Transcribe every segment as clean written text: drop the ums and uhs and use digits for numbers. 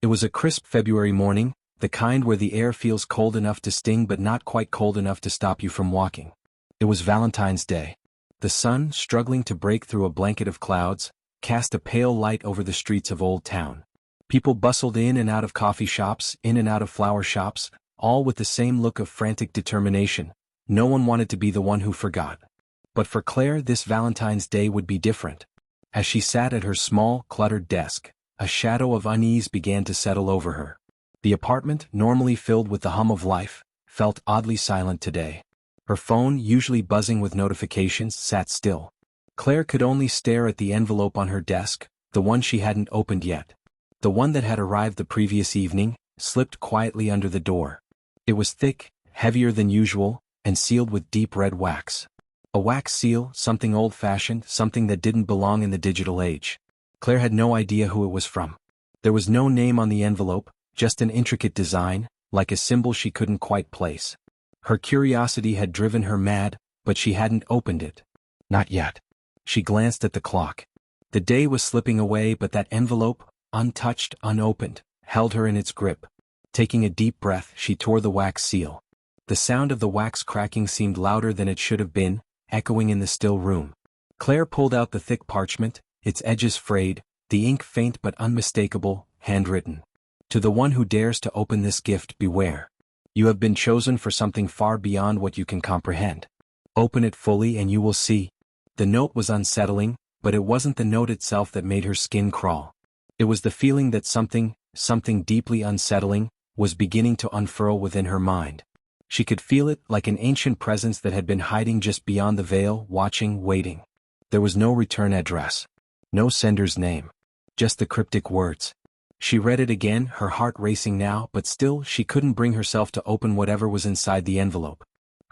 It was a crisp February morning, the kind where the air feels cold enough to sting but not quite cold enough to stop you from walking. It was Valentine's Day. The sun, struggling to break through a blanket of clouds, cast a pale light over the streets of Old Town. People bustled in and out of coffee shops, in and out of flower shops, all with the same look of frantic determination. No one wanted to be the one who forgot. But for Claire, this Valentine's Day would be different. As she sat at her small, cluttered desk, a shadow of unease began to settle over her. The apartment, normally filled with the hum of life, felt oddly silent today. Her phone, usually buzzing with notifications, sat still. Claire could only stare at the envelope on her desk, the one she hadn't opened yet. The one that had arrived the previous evening, slipped quietly under the door. It was thick, heavier than usual, and sealed with deep red wax. A wax seal, something old-fashioned, something that didn't belong in the digital age. Claire had no idea who it was from. There was no name on the envelope, just an intricate design, like a symbol she couldn't quite place. Her curiosity had driven her mad, but she hadn't opened it. Not yet. She glanced at the clock. The day was slipping away, but that envelope, untouched, unopened, held her in its grip. Taking a deep breath, she tore the wax seal. The sound of the wax cracking seemed louder than it should have been, echoing in the still room. Claire pulled out the thick parchment, its edges frayed, the ink faint but unmistakable, handwritten. To the one who dares to open this gift, beware. You have been chosen for something far beyond what you can comprehend. Open it fully and you will see. The note was unsettling, but it wasn't the note itself that made her skin crawl. It was the feeling that something deeply unsettling, was beginning to unfurl within her mind. She could feel it, like an ancient presence that had been hiding just beyond the veil, watching, waiting. There was no return address. No sender's name. Just the cryptic words. She read it again, her heart racing now, but still she couldn't bring herself to open whatever was inside the envelope.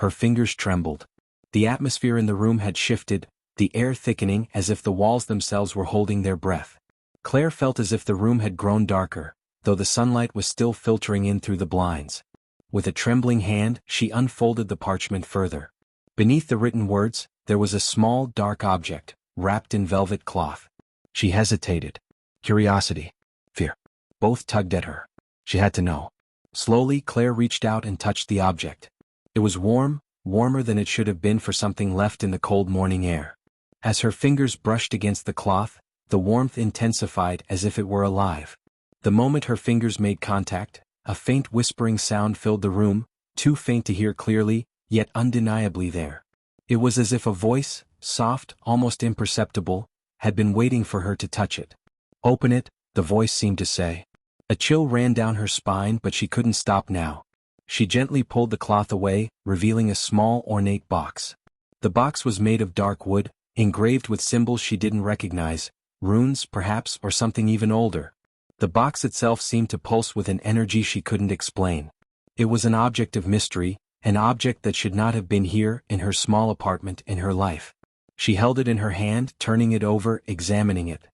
Her fingers trembled. The atmosphere in the room had shifted, the air thickening as if the walls themselves were holding their breath. Claire felt as if the room had grown darker, though the sunlight was still filtering in through the blinds. With a trembling hand, she unfolded the parchment further. Beneath the written words, there was a small, dark object, wrapped in velvet cloth. She hesitated. Curiosity. Fear. Both tugged at her. She had to know. Slowly, Claire reached out and touched the object. It was warm, warmer than it should have been for something left in the cold morning air. As her fingers brushed against the cloth, the warmth intensified as if it were alive. The moment her fingers made contact, a faint whispering sound filled the room, too faint to hear clearly, yet undeniably there. It was as if a voice, soft, almost imperceptible, had been waiting for her to touch it. Open it, the voice seemed to say. A chill ran down her spine, but she couldn't stop now. She gently pulled the cloth away, revealing a small, ornate box. The box was made of dark wood, engraved with symbols she didn't recognize, runes perhaps, or something even older. The box itself seemed to pulse with an energy she couldn't explain. It was an object of mystery, an object that should not have been here, in her small apartment, in her life. She held it in her hand, turning it over, examining it.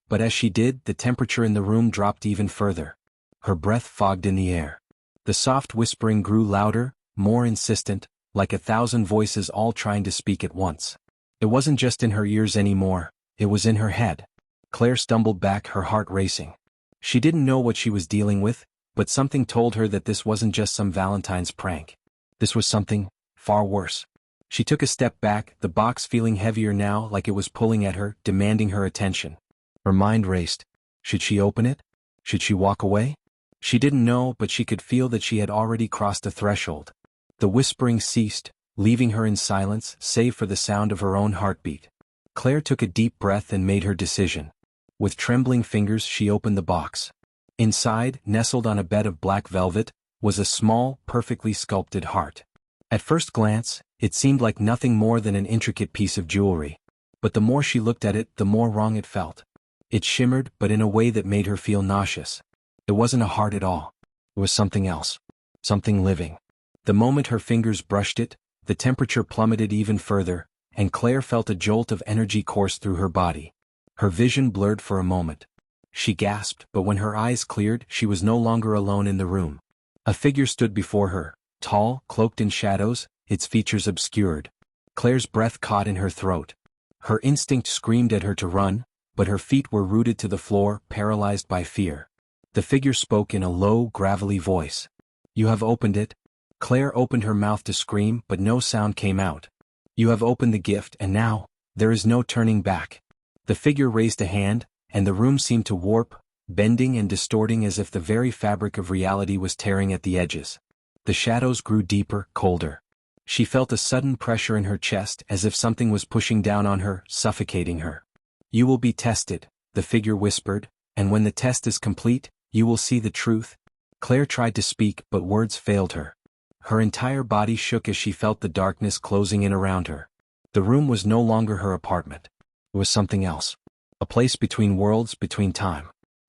But as she did, the temperature in the room dropped even further. Her breath fogged in the air. The soft whispering grew louder, more insistent, like 1,000 voices all trying to speak at once. It wasn't just in her ears anymore, it was in her head. Claire stumbled back, her heart racing. She didn't know what she was dealing with, but something told her that this wasn't just some Valentine's prank. This was something far worse. She took a step back, the box feeling heavier now, like it was pulling at her, demanding her attention. Her mind raced. Should she open it? Should she walk away? She didn't know, but she could feel that she had already crossed a threshold. The whispering ceased, leaving her in silence, save for the sound of her own heartbeat. Claire took a deep breath and made her decision. With trembling fingers she opened the box. Inside, nestled on a bed of black velvet, was a small, perfectly sculpted heart. At first glance, it seemed like nothing more than an intricate piece of jewelry. But the more she looked at it, the more wrong it felt. It shimmered, but in a way that made her feel nauseous. It wasn't a heart at all. It was something else. Something living. The moment her fingers brushed it, the temperature plummeted even further, and Claire felt a jolt of energy course through her body. Her vision blurred for a moment. She gasped, but when her eyes cleared, she was no longer alone in the room. A figure stood before her, tall, cloaked in shadows, its features obscured. Claire's breath caught in her throat. Her instinct screamed at her to run, but her feet were rooted to the floor, paralyzed by fear. The figure spoke in a low, gravelly voice. You have opened it? Claire opened her mouth to scream, but no sound came out. You have opened the gift, and now, there is no turning back. The figure raised a hand, and the room seemed to warp, bending and distorting as if the very fabric of reality was tearing at the edges. The shadows grew deeper, colder. She felt a sudden pressure in her chest as if something was pushing down on her, suffocating her. You will be tested, the figure whispered, and when the test is complete, you will see the truth. Claire tried to speak, but words failed her. Her entire body shook as she felt the darkness closing in around her. The room was no longer her apartment. It was something else. A place between worlds, between time.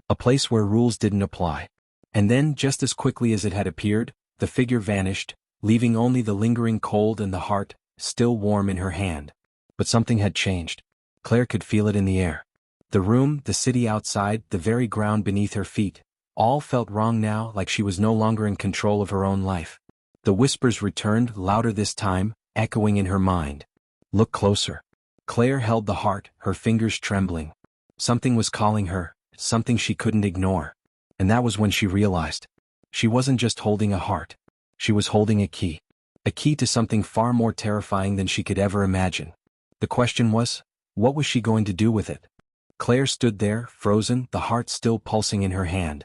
A place where rules didn't apply. And then, just as quickly as it had appeared, the figure vanished, leaving only the lingering cold and the heart, still warm in her hand. But something had changed. Claire could feel it in the air. The room, the city outside, the very ground beneath her feet, all felt wrong now, like she was no longer in control of her own life. The whispers returned, louder this time, echoing in her mind. Look closer. Claire held the heart, her fingers trembling. Something was calling her, something she couldn't ignore. And that was when she realized. She wasn't just holding a heart. She was holding a key. A key to something far more terrifying than she could ever imagine. The question was, what was she going to do with it? Claire stood there, frozen, the heart still pulsing in her hand.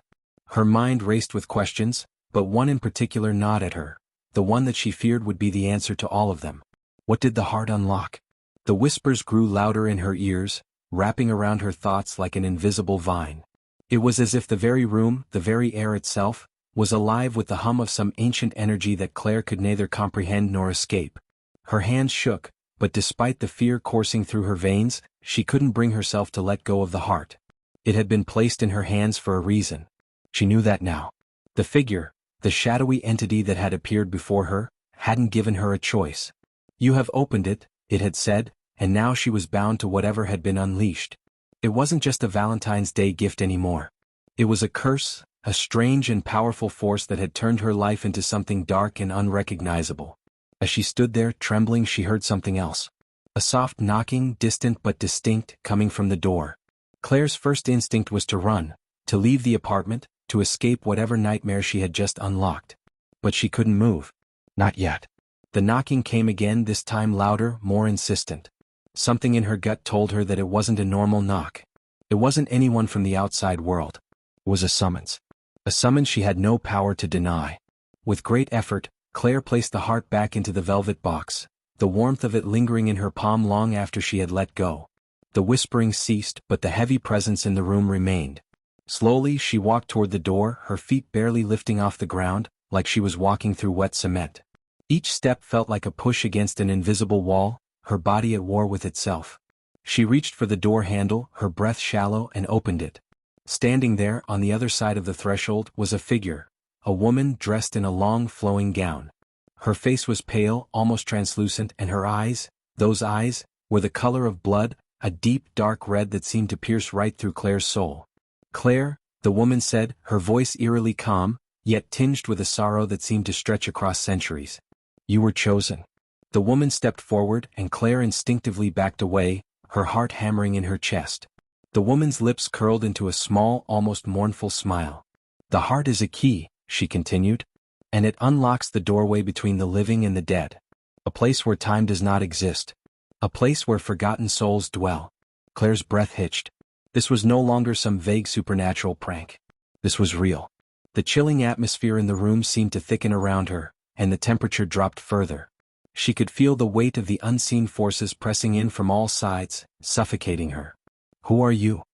Her mind raced with questions, but one in particular gnawed at her, the one that she feared would be the answer to all of them. What did the heart unlock? The whispers grew louder in her ears, wrapping around her thoughts like an invisible vine. It was as if the very room, the very air itself, was alive with the hum of some ancient energy that Claire could neither comprehend nor escape. Her hands shook, but despite the fear coursing through her veins, she couldn't bring herself to let go of the heart. It had been placed in her hands for a reason. She knew that now. The figure, the shadowy entity that had appeared before her, hadn't given her a choice. You have opened it, it had said, and now she was bound to whatever had been unleashed. It wasn't just a Valentine's Day gift anymore. It was a curse, a strange and powerful force that had turned her life into something dark and unrecognizable. As she stood there trembling, she heard something else. A soft knocking, distant but distinct, coming from the door. Claire's first instinct was to run, to leave the apartment, to escape whatever nightmare she had just unlocked. But she couldn't move. Not yet. The knocking came again, this time louder, more insistent. Something in her gut told her that it wasn't a normal knock. It wasn't anyone from the outside world. It was a summons. A summons she had no power to deny. With great effort, Claire placed the heart back into the velvet box, the warmth of it lingering in her palm long after she had let go. The whispering ceased, but the heavy presence in the room remained. Slowly she walked toward the door, her feet barely lifting off the ground, like she was walking through wet cement. Each step felt like a push against an invisible wall, her body at war with itself. She reached for the door handle, her breath shallow, and opened it. Standing there, on the other side of the threshold, was a figure, a woman dressed in a long flowing gown. Her face was pale, almost translucent, and her eyes, those eyes, were the color of blood, a deep dark red that seemed to pierce right through Claire's soul. Claire, the woman said, her voice eerily calm, yet tinged with a sorrow that seemed to stretch across centuries. You were chosen. The woman stepped forward, and Claire instinctively backed away, her heart hammering in her chest. The woman's lips curled into a small, almost mournful smile. The heart is a key, she continued, and it unlocks the doorway between the living and the dead. A place where time does not exist. A place where forgotten souls dwell. Claire's breath hitched. This was no longer some vague supernatural prank. This was real. The chilling atmosphere in the room seemed to thicken around her, and the temperature dropped further. She could feel the weight of the unseen forces pressing in from all sides, suffocating her. Who are you?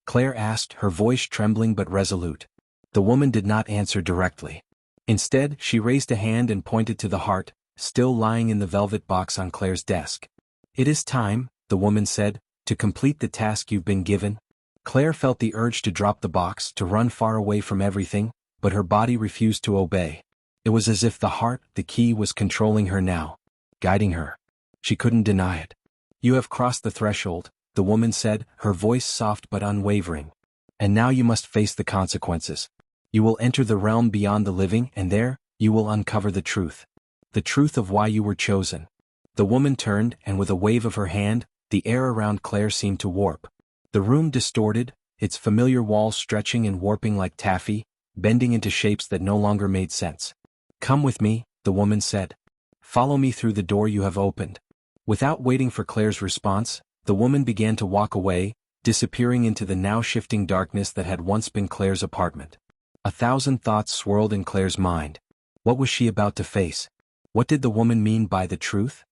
Claire asked, her voice trembling but resolute. The woman did not answer directly. Instead, she raised a hand and pointed to the heart, still lying in the velvet box on Claire's desk. It is time, the woman said, to complete the task you've been given. Claire felt the urge to drop the box, to run far away from everything, but her body refused to obey. It was as if the heart, the key, was controlling her now, guiding her. She couldn't deny it. You have crossed the threshold, the woman said, her voice soft but unwavering. And now you must face the consequences. You will enter the realm beyond the living, and there, you will uncover the truth. The truth of why you were chosen. The woman turned, and with a wave of her hand, the air around Claire seemed to warp. The room distorted, its familiar walls stretching and warping like taffy, bending into shapes that no longer made sense. "Come with me," the woman said. "Follow me through the door you have opened." Without waiting for Claire's response, the woman began to walk away, disappearing into the now shifting darkness that had once been Claire's apartment. 1,000 thoughts swirled in Claire's mind. What was she about to face? What did the woman mean by the truth?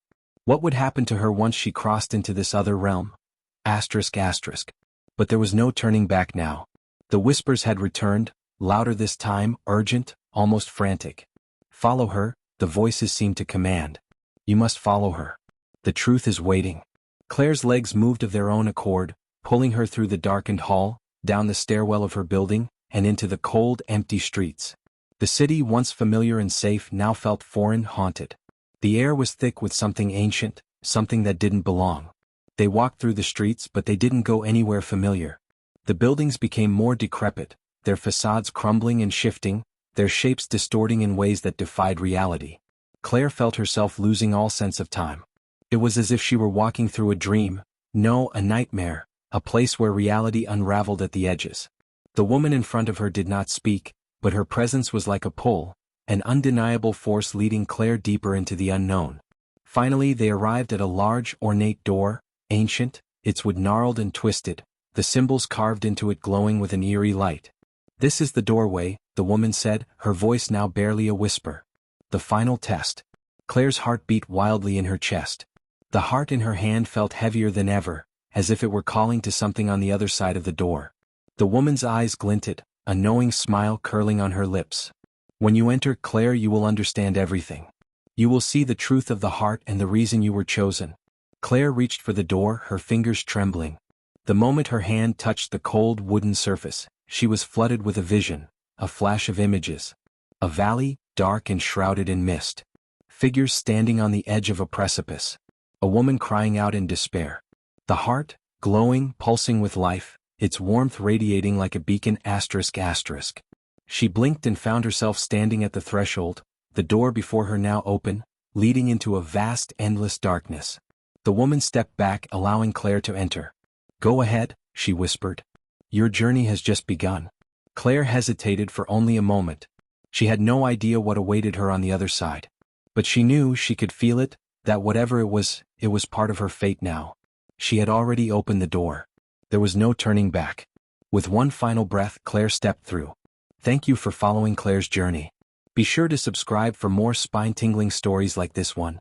What would happen to her once she crossed into this other realm? Asterisk asterisk. But there was no turning back now. The whispers had returned, louder this time, urgent, almost frantic. "Follow her," the voices seemed to command. "You must follow her. The truth is waiting." Claire's legs moved of their own accord, pulling her through the darkened hall, down the stairwell of her building, and into the cold, empty streets. The city, once familiar and safe, now felt foreign, haunted. The air was thick with something ancient, something that didn't belong. They walked through the streets, but they didn't go anywhere familiar. The buildings became more decrepit, their facades crumbling and shifting, their shapes distorting in ways that defied reality. Claire felt herself losing all sense of time. It was as if she were walking through a dream, no, a nightmare, a place where reality unraveled at the edges. The woman in front of her did not speak, but her presence was like a pull, an undeniable force leading Claire deeper into the unknown. Finally they arrived at a large, ornate door, ancient, its wood gnarled and twisted, the symbols carved into it glowing with an eerie light. "This is the doorway," the woman said, her voice now barely a whisper. The final test. Claire's heart beat wildly in her chest. The heart in her hand felt heavier than ever, as if it were calling to something on the other side of the door. The woman's eyes glinted, a knowing smile curling on her lips. "When you enter, Claire, you will understand everything. You will see the truth of the heart and the reason you were chosen." Claire reached for the door, her fingers trembling. The moment her hand touched the cold wooden surface, she was flooded with a vision, a flash of images. A valley, dark and shrouded in mist. Figures standing on the edge of a precipice. A woman crying out in despair. The heart, glowing, pulsing with life, its warmth radiating like a beacon asterisk asterisk. She blinked and found herself standing at the threshold, the door before her now open, leading into a vast, endless darkness. The woman stepped back, allowing Claire to enter. "Go ahead," she whispered. "Your journey has just begun." Claire hesitated for only a moment. She had no idea what awaited her on the other side. But she knew, she could feel it, that whatever it was part of her fate now. She had already opened the door. There was no turning back. With one final breath, Claire stepped through. Thank you for following Claire's journey. Be sure to subscribe for more spine-tingling stories like this one.